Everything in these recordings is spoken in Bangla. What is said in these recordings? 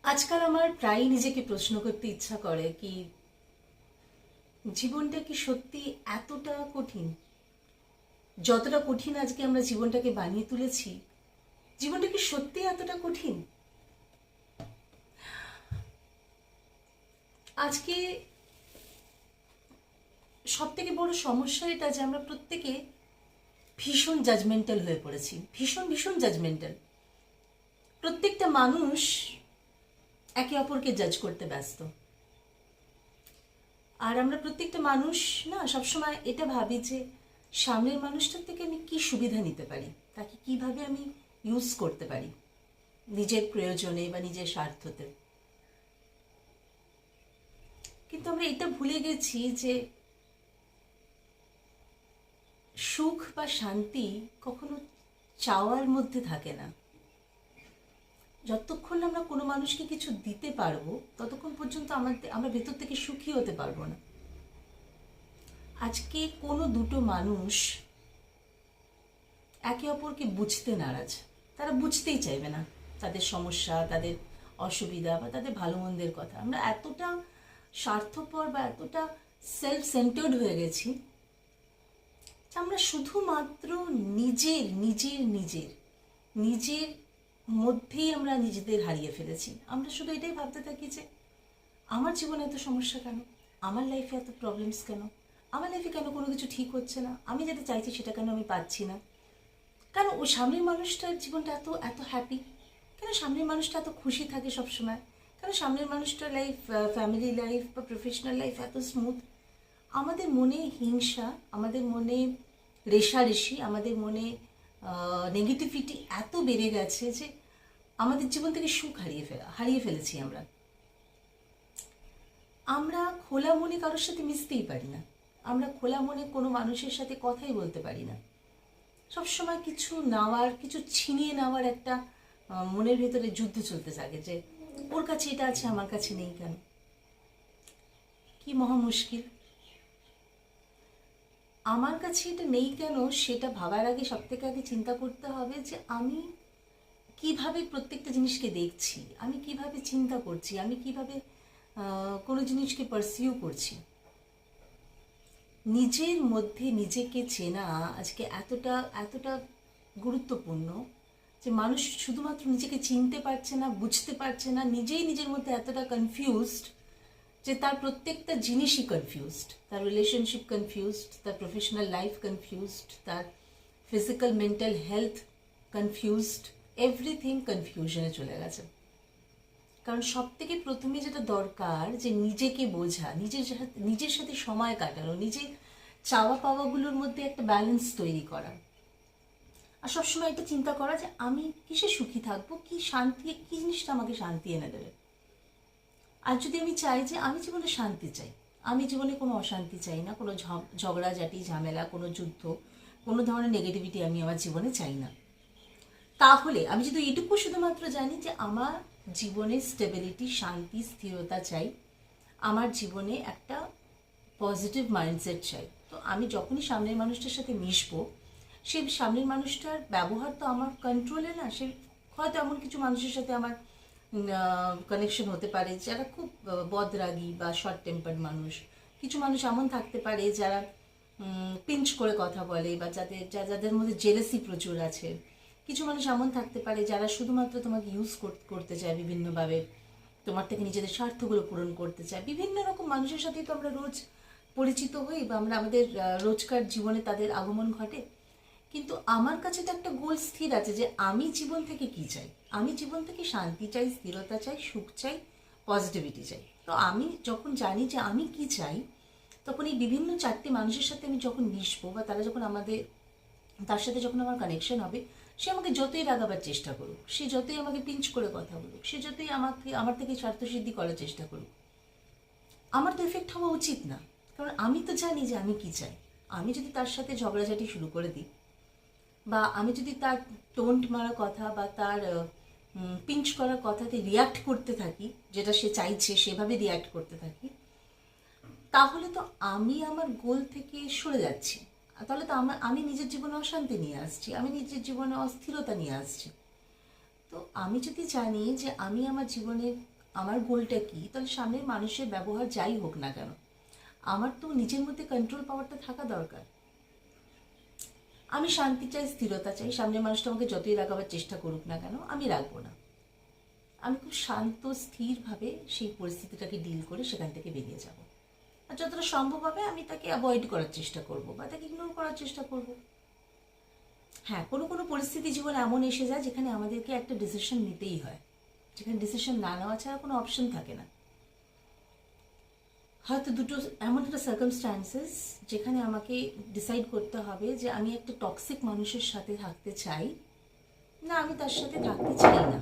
আজকাল আমার প্রায়ই নিজেকে প্রশ্ন করতে ইচ্ছা করে কি জীবনটা কি সত্যি এতটা কঠিন? যতটা কঠিন আজকে আমরা জীবনটাকে বানিয়ে তুলেছি, জীবনটা কি সত্যি এতটা কঠিন? আজকে সব থেকে বড় সমস্যা এটা যে আমরা প্রত্যেকে ভীষণ জাজমেন্টাল হয়ে পড়েছি, ভীষণ ভীষণ জাজমেন্টাল। প্রত্যেকটা মানুষ একে অপরকে জাজ করতে ব্যস্ত। আর আমরা প্রত্যেকটা মানুষ না সবসময় এটা ভাবি যে সামনের মানুষটার থেকে আমি কি সুবিধা নিতে পারি, তাকে কিভাবে আমি ইউজ করতে পারি নিজের প্রয়োজনে বা নিজের স্বার্থতে। কিন্তু আমরা এটা ভুলে গেছি যে সুখ বা শান্তি কখনো চাওয়ার মধ্যে থাকে না। যতক্ষণ আমরা কোনো মানুষকে কিছু দিতে পারবো ততক্ষণ পর্যন্ত আমরা ভেতর থেকে সুখী হতে পারবো না। আজকে কোনো দুটো মানুষ একে অপরকে বুঝতে নারাজ, তারা বুঝতেই চাইবে না তাদের সমস্যা, তাদের অসুবিধা বা তাদের ভালো মন্দের কথা। আমরা এতটা স্বার্থপর বা এতটা সেলফ সেন্টার্ড হয়ে গেছি যে আমরা শুধুমাত্র নিজের নিজের নিজের নিজের মধ্যেই আমরা নিজেদের হারিয়ে ফেলেছি। আমরা শুধু এটাই ভাবতে থাকি যে আমার জীবনে এত সমস্যা কেন, আমার লাইফে এত প্রবলেমস কেন, আমার লাইফে কেন কোনো কিছু ঠিক হচ্ছে না, আমি যেটা চাইছি সেটা কেন আমি পাচ্ছি না, কেন ও সামনের মানুষটার জীবনটা এত এত হ্যাপি, কেন সামনের মানুষটা এত খুশি থাকে সবসময়, কেন সামনের মানুষটার লাইফ, ফ্যামিলি লাইফ বা প্রফেশনাল লাইফ এত স্মুথ। আমাদের মনে হিংসা, আমাদের মনে রেষারেষি, আমাদের মনে নেগেটিভিটি এত বেড়ে গেছে যে আমাদের জীবন থেকে সুখ হারিয়ে ফেলেছি আমরা। আমরা খোলা মনে কারোর সাথে মিশতেই পারি না, আমরা খোলা মনে কোনো মানুষের সাথে কথাই বলতে পারি না। সবসময় কিছু নেওয়ার, কিছু ছিনিয়ে নেওয়ার একটা মনের ভেতরে যুদ্ধ চলতে থাকে যে ওর কাছে এটা আছে আমার কাছে নেই কেন। কি মহা মুশকিল। আমার কাছে এটা নেই কেন সেটা ভাবার আগে সব থেকে আগে চিন্তা করতে হবে যে আমি কিভাবে প্রত্যেকটা জিনিসকে দেখছি, আমি কিভাবে চিন্তা করছি, আমি কিভাবে কোনো জিনিসকে পারসিউ করছি। নিজের মধ্যে নিজেকে চেনা আজকে এতটা এতটা গুরুত্বপূর্ণ যে মানুষ শুধুমাত্র নিজেকে চিনতে পারছে না, বুঝতে পারছে না, নিজেই নিজের মধ্যে এতটা কনফিউজড যে তার প্রত্যেকটা জিনিসই কনফিউজড, তার রিলেশনশিপ কনফিউজড, তার প্রফেশনাল লাইফ কনফিউজড, তার physical mental health confused, everything কনফিউশনে চলে গেছে। কারণ সব থেকে প্রথমে যেটা দরকার যে নিজেকে বোঝা, নিজের সাথে সময় কাটানো, নিজের চাওয়া পাওয়াগুলোর মধ্যে একটা ব্যালেন্স তৈরি করা, আর সবসময় একটা চিন্তা করা যে আমি কিসে সুখী থাকবো, কি শান্তি, কি জিনিসটা আমাকে শান্তি এনে দেবে। আর যদি আমি চাই যে আমি জীবনে শান্তি চাই, আমি জীবনে কোনো অশান্তি চাই না, কোনো ঝগড়াঝাটি ঝামেলা, কোনো যুদ্ধ, কোনো ধরনের নেগেটিভিটি আমি আমার জীবনে চাই না, তাহলে আমি যদি এটুকু শুধুমাত্র জানি যে আমার জীবনে স্টেবিলিটি, শান্তি, স্থিরতা চাই, আমার জীবনে একটা পজিটিভ মাইন্ডসেট চাই, তো আমি যখনই সামনের মানুষটার সাথে মিশবো সেই সামনের মানুষটার ব্যবহার তো আমার কন্ট্রোলে না। সে হয়তো এমন কিছু মানুষের সাথে আমার কানেকশন হতে পারে যারা খুব বদরাগী বা শর্ট টেম্পার্ড মানুষ, কিছু মানুষ এমন থাকতে পারে যারা পিঞ্চ করে কথা বলে বা যাদের মধ্যে জেলেসি প্রচুর আছে, কিছু মানুষ এমন থাকতে পারে যারা শুধুমাত্র তোমাকে ইউজ করতে চায় বিভিন্নভাবে, তোমার থেকে নিজেদের স্বার্থগুলো পূরণ করতে চায়। বিভিন্ন রকম মানুষের সাথেই তো আমরা রোজ পরিচিত হই বা আমরা আমাদের রোজকার জীবনে তাদের আগমন ঘটে। কিন্তু আমার কাছে তো একটা গোল স্থির আছে যে আমি জীবন থেকে কি চাই। আমি জীবন থেকে শান্তি চাই, স্থিরতা চাই, সুখ চাই, পজিটিভিটি চাই। তো আমি যখন জানি যে আমি কি চাই, তখন এই বিভিন্ন চারটি মানুষের সাথে আমি যখন মিশবো বা তারা যখন তার সাথে যখন আমার কানেকশন হবে, সে আমাকে যতই রাগাবার চেষ্টা করুক, সে যতই আমাকে পিঞ্চ করে কথা বলুক, সে যতই আমার থেকে স্বার্থসিদ্ধি করার চেষ্টা করুক, আমার তো এফেক্ট হওয়া উচিত না। কারণ আমি তো জানি যে আমি কি চাই। আমি যদি তার সাথে ঝগড়াঝাটি শুরু করে দিই বা আমি যদি তার টোন্ট মারা কথা বা তার পিঞ্চ করার কথাতে রিয়াক্ট করতে থাকি, যেটা সে চাইছে সেভাবে রিয়াক্ট করতে থাকি, তাহলে তো আমি আমার গোল থেকে সরে যাচ্ছি। তাহলে তো আমি নিজের জীবনে অশান্তি নিয়ে আসছি, আমি নিজের জীবনে অস্থিরতা নিয়ে আসছি। তো আমি যদি জানি যে আমি আমার জীবনের আমার গোলটা কি, তাহলে সামনের মানুষের ব্যবহার যাই হোক না কেন, আমার তো নিজের মধ্যে কন্ট্রোল পাওয়ারটা থাকা দরকার। আমি শান্তি চাই, স্থিরতা চাই, সামনের মানুষটা আমাকে যতই রাখাবার চেষ্টা করুক না কেন আমি রাখবো না। আমি খুব শান্ত স্থিরভাবে সেই পরিস্থিতিটাকে ডিল করে সেখান থেকে বেরিয়ে যাব। আর যতটা সম্ভব হবে আমি তাকে অ্যাভয়েড করার চেষ্টা করব বা তাকে ইগনোর করার চেষ্টা করব। হ্যাঁ, কোনো কোনো পরিস্থিতি জীবনে এমন এসে যায় যেখানে আমাদেরকে একটা ডিসিশন নিতেই হয়, যেখানে ডিসিশন না নেওয়া ছাড়া কোনো অপশন থাকে না। হয়তো দুটো এমন একটা সার্কামস্ট্যান্সেস যেখানে আমাকে ডিসাইড করতে হবে যে আমি একটা টক্সিক মানুষের সাথে থাকতে চাই না, আমি তার সাথে থাকতে চাই না।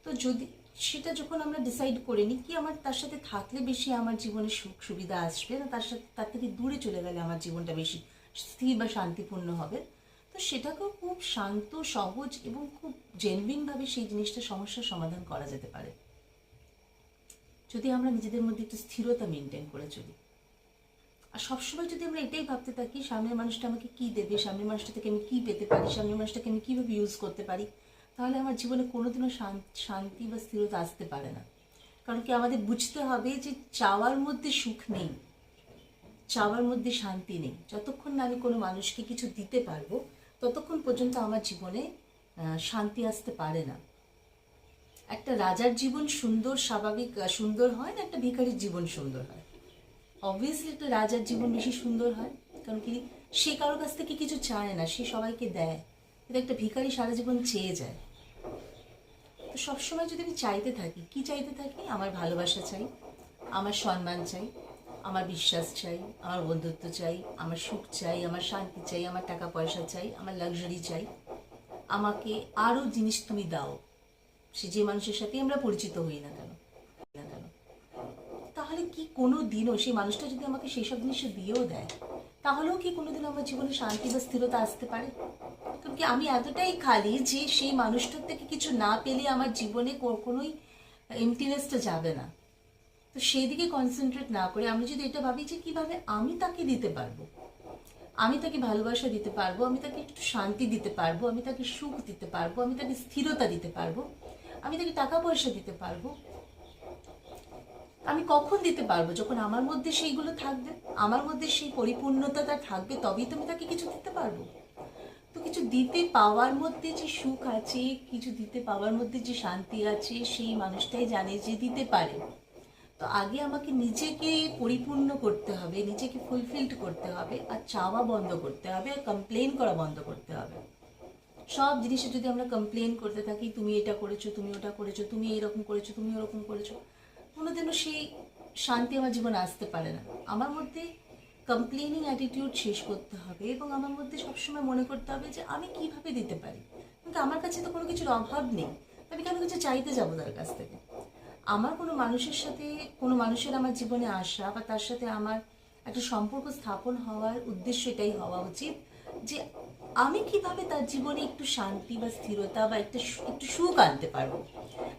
তো যদি সেটা যখন আমরা ডিসাইড করে নিই কি আমার তার সাথে থাকলে বেশি আমার জীবনে সুখ সুবিধা আসবে না তার সাথে তার থেকে দূরে চলে গেলে আমার জীবনটা বেশি স্থির বা শান্তিপূর্ণ হবে, তো সেটাকেও খুব শান্ত সহজ এবং খুব জেনুইনভাবে সেই জিনিসটা সমস্যার সমাধান করা যেতে পারে যদি আমরা নিজেদের মধ্যে একটু স্থিরতা মেনটেন করে চলি। আর সবসময় যদি আমরা এটাই ভাবতে থাকি সামনের মানুষটা আমাকে কী দেবে, সামনের মানুষটা থেকে আমি কী পেতে পারি, সামনের মানুষটাকে আমি কীভাবে ইউজ করতে পারি, তাহলে আমার জীবনে কোনোদিনও শান্তি বা স্থিরতা আসতে পারে না। কারণ কি আমাদের বুঝতে হবে যে চাওয়ার মধ্যে সুখ নেই, চাওয়ার মধ্যে শান্তি নেই। যতক্ষণ না আমি কোনো মানুষকে কিছু দিতে পারবো ততক্ষণ পর্যন্ত আমার জীবনে শান্তি আসতে পারে না। একটা রাজার জীবন সুন্দর স্বাভাবিক সুন্দর হয় না একটা ভিখারির জীবন সুন্দর হয়? অবভিয়াসলি একটা রাজার জীবন বেশি সুন্দর হয়, কারণ কি সে কারোর কাছ থেকে কিছু চায় না, সে সবাইকে দেয়। কিন্তু একটা ভিখারি সারা জীবন চেয়ে যায়। তো সবসময় যদি আমি চাইতে থাকি, কি চাইতে থাকি, আমার ভালোবাসা চাই, আমার সম্মান চাই, আমার বিশ্বাস চাই, আমার বন্ধুত্ব চাই, আমার সুখ চাই, আমার শান্তি চাই, আমার টাকা পয়সা চাই, আমার লাক্সারি চাই, আমাকে আরও জিনিস তুমি দাও, সে যে মানুষের সাথে আমরা পরিচিত হই না কেন, তাহলে কি কোনো দিনও সেই মানুষটা যদি আমাকে সেই সব জিনিস দিয়েও দেয় তাহলেও কি কোনোদিন আমার জীবনে শান্তি বা স্থিরতা আসতে পারে? কারণ কি আমি এতটাই খালি যে সেই মানুষটার থেকে কিছু না পেলে আমার জীবনে কখনোই এমটিনেসটা যাবে না। তো সেই দিকে কনসেন্ট্রেট না করে আমি যদি এটা ভাবি যে কিভাবে আমি তাকে দিতে পারবো, আমি তাকে ভালোবাসা দিতে পারবো, আমি তাকে একটু শান্তি দিতে পারবো, আমি তাকে সুখ দিতে পারবো, আমি তাকে স্থিরতা দিতে পারবো, আমি তাকে টাকা পয়সা দিতে পারবো, আমি কখন দিতে পারবো? যখন আমার মধ্যে সেইগুলো থাকবে, আমার মধ্যে সেই পরিপূর্ণতাটা থাকবে, তবেই তো আমি তাকে কিছু দিতে পারবো। তো কিছু দিতে পাওয়ার মধ্যে যে সুখ আছে, কিছু দিতে পাওয়ার মধ্যে যে শান্তি আছে, সেই মানুষটাই জানে যে দিতে পারে। তো আগে আমাকে নিজেকে পরিপূর্ণ করতে হবে, নিজেকে ফুলফিলড করতে হবে, আর চাওয়া বন্ধ করতে হবে, আর কমপ্লেন করা বন্ধ করতে হবে। সব জিনিসে যদি আমরা কমপ্লেন করতে থাকি, তুমি এটা করেছো, তুমি ওটা করেছো, তুমি এরকম করেছো, তুমি ওরকম করেছো, কোনোদিনও সেই শান্তি আমার জীবনে আসতে পারে না। আমার মধ্যে কমপ্লেনিং অ্যাটিটিউড শেষ করতে হবে এবং আমার মধ্যে সবসময় মনে করতে হবে যে আমি কিভাবে দিতে পারি, কিন্তু আমার কাছে তো কোনো কিছুর অভাব নেই, আমি কেন কিছু চাইতে যাবো তার কাছ থেকে? আমার কোনো মানুষের সাথে, কোনো মানুষের আমার জীবনে আসা বা তার সাথে আমার একটা সম্পর্ক স্থাপন হওয়ার উদ্দেশ্য এটাই হওয়া উচিত যে আমি কিভাবে তার জীবনে একটু শান্তি বা স্থিরতা বা একটু সুখ আনতে পারবো,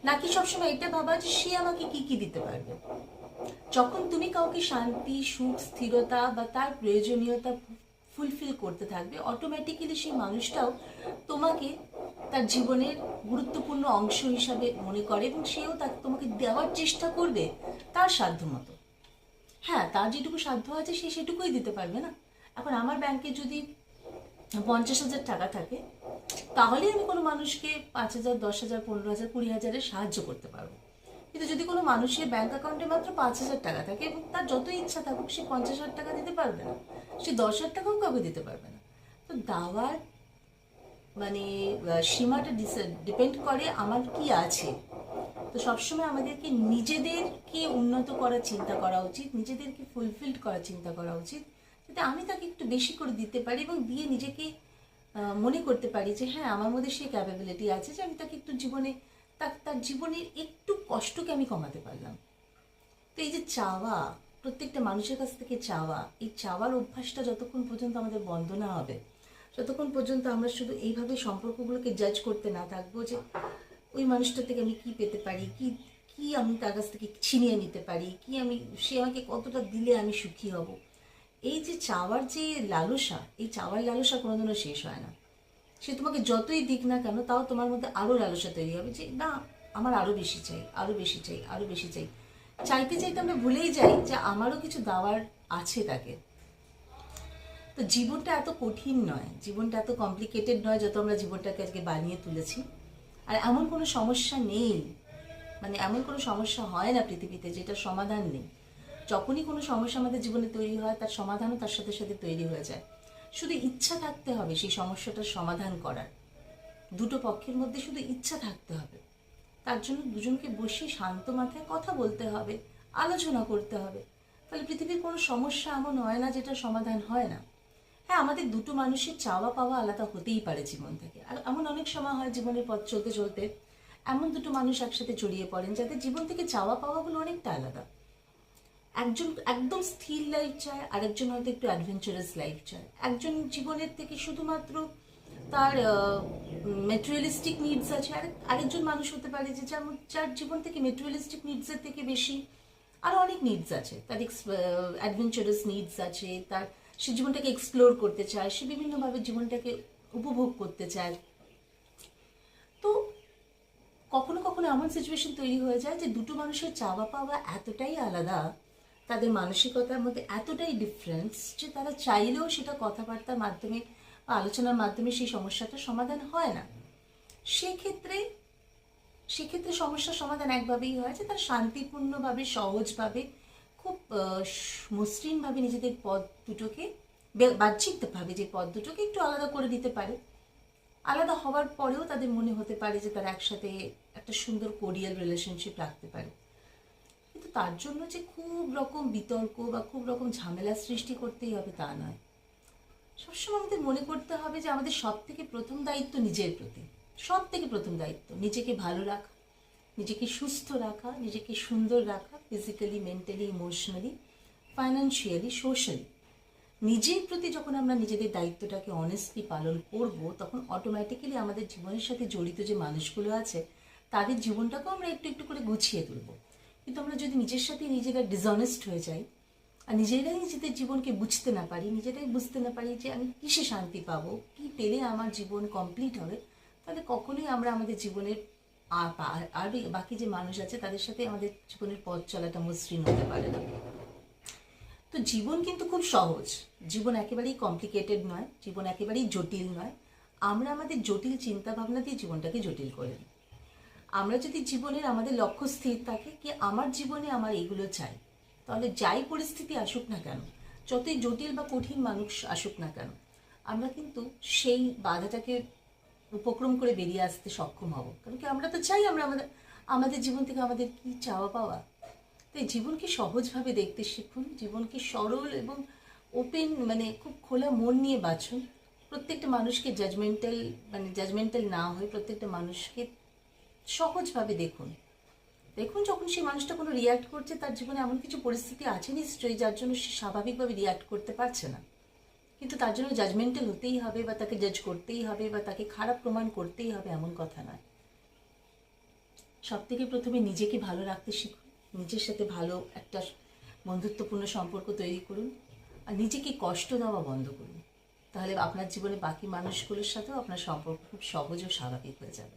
নাকি সবসময় এটা ভাবা যে সে আমাকে কি কি দিতে পারবে। যখন তুমি কাউকে শান্তি, সুখ, স্থিরতা বা তার প্রয়োজনীয়তা ফুলফিল করতে থাকবে, অটোমেটিক্যালি সেই মানুষটাও তোমাকে তার জীবনের গুরুত্বপূর্ণ অংশ হিসাবে মনে করে এবং সেও তাকে তোমাকে দেওয়ার চেষ্টা করবে তার সাধ্য মতো। হ্যাঁ, তার যেটুকু সাধ্য আছে সে সেটুকুই দিতে পারবে না। এখন আমার ব্যাংকে যদি 50,000 টাকা থাকে, তাহলে আমি কোনো মানুষকে 5,000, 10,000, 15,000, 20,000 সাহায্য করতে পারবো। কিন্তু যদি কোনো মানুষের ব্যাংক অ্যাকাউন্টে মাত্র 5,000 টাকা থাকে এবং তার যতই ইচ্ছা থাকুক সে 50,000 টাকা দিতে পারবে না, সে 10,000 টাকাও কাউকে দিতে পারবে না। তো দেওয়ার মানে সীমাটা ডিপেন্ড করে আমার কি আছে। তো সবসময় আমাদেরকে নিজেদেরকে উন্নত করার চিন্তা করা উচিত, নিজেদেরকে ফুলফিলড করার চিন্তা করা উচিত, যাতে আমি তাকে একটু বেশি করে দিতে পারি এবং দিয়ে নিজেকে মনে করতে পারি যে হ্যাঁ আমার মধ্যে সেই ক্যাপাবিলিটি আছে যে আমি তাকে একটু জীবনে তার জীবনের একটু কষ্টকে আমি কমাতে পারলাম। তো এই যে চাওয়া, প্রত্যেকটা মানুষের কাছ থেকে চাওয়া, এই চাওয়ার অভ্যাসটা যতক্ষণ পর্যন্ত আমাদের বন্ধ না হবে, যতক্ষণ পর্যন্ত আমরা শুধু এইভাবে সম্পর্কগুলোকে জাজ করতে না থাকবো যে ওই মানুষটার থেকে আমি কি পেতে পারি, কি কি আমি তার কাছ থেকে ছিনিয়ে নিতে পারি, কি আমি সে আমাকে কতটা দিলে আমি সুখী হব, এই যে চাওয়ার যে লালসা, এই চাওয়ার লালসা কোনোদিনও শেষ হয় না। সে তোমাকে যতই দিক না কেন তাও তোমার মধ্যে আরও লালসা তৈরি হবে যে না আমার আরও বেশি চাই, আরও বেশি চাই, আরও বেশি চাই। চাইতে চাইতে আমরা ভুলেই যাই যে আমারও কিছু দেওয়ার আছে তাকে। তো জীবনটা এত কঠিন নয়, জীবনটা এত কমপ্লিকেটেড নয় যত আমরা জীবনটাকে আজকে বানিয়ে তুলেছি। আর এমন কোনো সমস্যা নেই, মানে এমন কোনো সমস্যা হয় না পৃথিবীতে যেটার সমাধান নেই। যখনই কোনো সমস্যা আমাদের জীবনে তৈরি হয় তার সমাধানও তার সাথে সাথে তৈরি হয়ে যায়। শুধু ইচ্ছা থাকতে হবে সেই সমস্যাটার সমাধান করার, দুটো পক্ষের মধ্যে শুধু ইচ্ছা থাকতে হবে। তার জন্য দুজনকে বসে শান্ত মাথায় কথা বলতে হবে, আলোচনা করতে হবে। তাহলে পৃথিবীর কোনো সমস্যা এমন হয় না যেটা সমাধান হয় না। হ্যাঁ, আমাদের দুটো মানুষের চাওয়া পাওয়া আলাদা হতেই পারে জীবন থেকে। আর এমন অনেক সময় হয় জীবনের পথ চলতে চলতে এমন দুটো মানুষ একসাথে জড়িয়ে পড়েন যাদের জীবন থেকে চাওয়া পাওয়াগুলো অনেকটা আলাদা। একজন একদম স্থির লাইফ চায়, আরেকজন হয়তো একটু অ্যাডভেঞ্চারাস লাইফ চায়। একজন জীবনের থেকে শুধুমাত্র তার মেটেরিয়ালিস্টিক নিডস আছে, আরেকজন মানুষ হতে পারে যে যার জীবন থেকে মেটেরিয়ালিস্টিক নিডসের থেকে বেশি আরও অনেক নিডস আছে। তার অ্যাডভেঞ্চারাস নিডস আছে, তার সে জীবনটাকে এক্সপ্লোর করতে চায়, সে বিভিন্নভাবে জীবনটাকে উপভোগ করতে চায়। তো কখনো কখনো এমন সিচুয়েশন তৈরি হয়ে যায় যে দুটো মানুষের চাওয়া পাওয়া এতটাই আলাদা, তাদের মানসিকতার মধ্যে এতটাই ডিফারেন্স যে তারা চাইলেও সেটা কথাবার্তার মাধ্যমে বা আলোচনার মাধ্যমে সেই সমস্যাটার সমাধান হয় না। সেক্ষেত্রে সেক্ষেত্রে সমস্যার সমাধান একভাবেই হয় যে তারা শান্তিপূর্ণভাবে, সহজভাবে, খুব মসৃণভাবে নিজেদের পথ দুটোকে, বাহ্যিকভাবে যে পথ দুটোকে একটু আলাদা করে দিতে পারে। আলাদা হওয়ার পরেও তাদের মনে হতে পারে যে তারা একসাথে একটা সুন্দর কোরিয়াল রিলেশনশিপ রাখতে পারে। কিন্তু তার জন্য যে খুব রকম বিতর্ক বা খুব রকম ঝামেলা সৃষ্টি করতেই হবে তা নয়। সবসময় আমাদের মনে করতে হবে যে আমাদের সব থেকে প্রথম দায়িত্ব নিজের প্রতি, সব থেকে প্রথম দায়িত্ব নিজেকে ভালো রাখা, নিজেকে সুস্থ রাখা, নিজেকে সুন্দর রাখা, physically, mentally, emotionally, financially, socially. নিজের প্রতি যখন আমরা নিজেদের দায়িত্বটাকে অনেস্টলি পালন করব, তখন অটোমেটিক্যালি আমাদের জীবনের সাথে জড়িত যে মানুষগুলো আছে তাদের জীবনটাকেও আমরা একটু একটু করে গুছিয়ে তুলব। কিন্তু আমরা যদি নিজের সাথে নিজেরা ডিসঅনেস্ট হয়ে যাই আর নিজেরাই নিজেদের জীবনকে বুঝতে না পারি, নিজেরাই বুঝতে না পারি যে আমি কিসে শান্তি পাবো, কি পেলে আমার জীবন কমপ্লিট হবে, তাহলে কখনোই আমরা আমাদের জীবনের আর বাকি যে মানুষ আছে তাদের সাথে আমাদের জীবনের পথ চলাটা মসৃণ হতে পারে না। তো জীবন কিন্তু খুব সহজ, জীবন একেবারেই কমপ্লিকেটেড নয়, জীবন একেবারেই জটিল নয়। আমরা আমাদের জটিল চিন্তা ভাবনা দিয়ে জীবনটাকে জটিল করে নিই। আমরা যদি জীবনের আমাদের লক্ষ্য স্থির থাকে কি আমার জীবনে আমার এগুলো চাই, তাহলে যাই পরিস্থিতি আসুক না কেন, যতই জটিল বা কঠিন মানুষ আসুক না কেন, আমরা কিন্তু সেই বাধাটাকে উপক্রম করে বেরিয়ে আসতে সক্ষম হব। কারণ কি আমরা তো চাই আমরা আমাদের আমাদের জীবন থেকে আমাদের কি চাওয়া পাওয়া। তাই জীবনকে সহজভাবে দেখতে শিখুন, জীবনকে সরল এবং ওপেন, মানে খুব খোলা মন নিয়ে বাঁচুন। প্রত্যেকটা মানুষকে জাজমেন্টাল না হয়ে প্রত্যেকটা মানুষকে সহজভাবে দেখুন। দেখুন যখন সেই মানুষটা কোনো রিয়্যাক্ট করছে, তার জীবনে এমন কিছু পরিস্থিতি আছে নিশ্চয়ই যার জন্য সে স্বাভাবিকভাবে রিয়্যাক্ট করতে পারছে না। কিন্তু তার জন্য জাজমেন্টাল হতেই হবে বা তাকে জাজ করতেই হবে বা তাকে খারাপ প্রমাণ করতেই হবে এমন কথা নয়। সব থেকে প্রথমে নিজেকে ভালো রাখতে শিখুন, নিজের সাথে ভালো একটা বন্ধুত্বপূর্ণ সম্পর্ক তৈরি করুন, আর নিজেকে কষ্ট দেওয়া বন্ধ করুন। তাহলে আপনার জীবনে বাকি মানুষগুলোর সাথেও আপনার সম্পর্ক খুব সহজ ও স্বাভাবিক হয়ে যাবে।